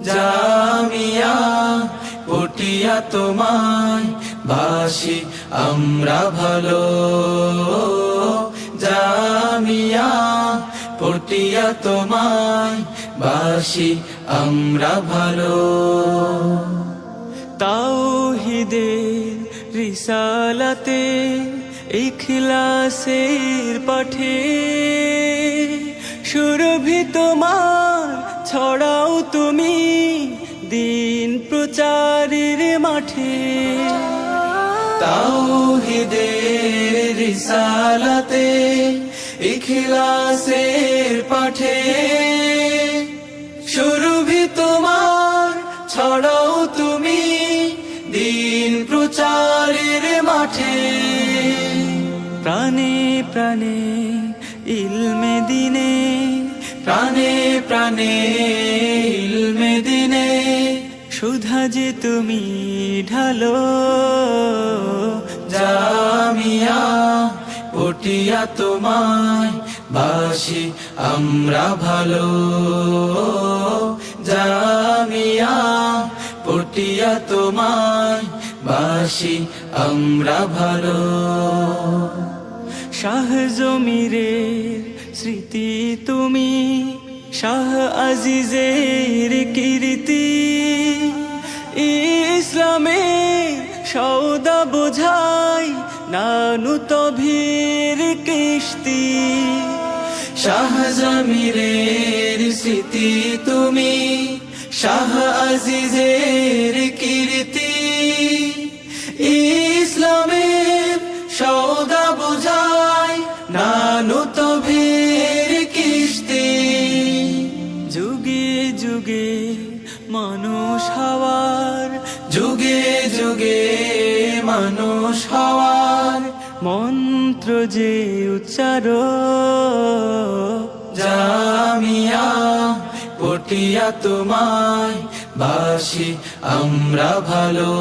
জামিয়া পটিয়া তোমায় বাসি আমরা ভালো, জামিয়া পটিয়া তোমায় বাসি আমরা ভালো। তাওহীদের রিসালাতে ইখলাসের পাঠে সুরভি তোমার ছড়াও তুমি দিন প্রচারের মাঠে। তাওহীদের রিসালাতে ইখলাসের পাঠে সুরভি তোমার ছড়াও তুমি দিন প্রচারের মাঠে। প্রাণে প্রাণে ইলমে দিনে, প্রাণে প্রাণে ইলমে দিনে সুধা যে তুমি ঢালো। জামিয়া পটিয়া তোমায় বাসি আমরা ভালো, জামিয়া পটিয়া তোমায় বাসি আমরা ভালো। শাহ জমিরের স্মৃতি তুমি, শাহ আজিজের কীর্তি, ইসলামের সওদা বোঝাই নানু তভীর কিস্তি। শাহ জমিরের স্মৃতি তুমি, শাহ আজিজের কীর্তি, ইসলামের সওদা বোঝাই নানু তভীর কিস্তি। যুগে যুগে মানুষ হওয়ার, যুগে যুগে মানুষ হওয়ার মন্ত্র যে উচ্চার। জামিয়া পটিয়া তোমায় বাসি আমরা ভালো।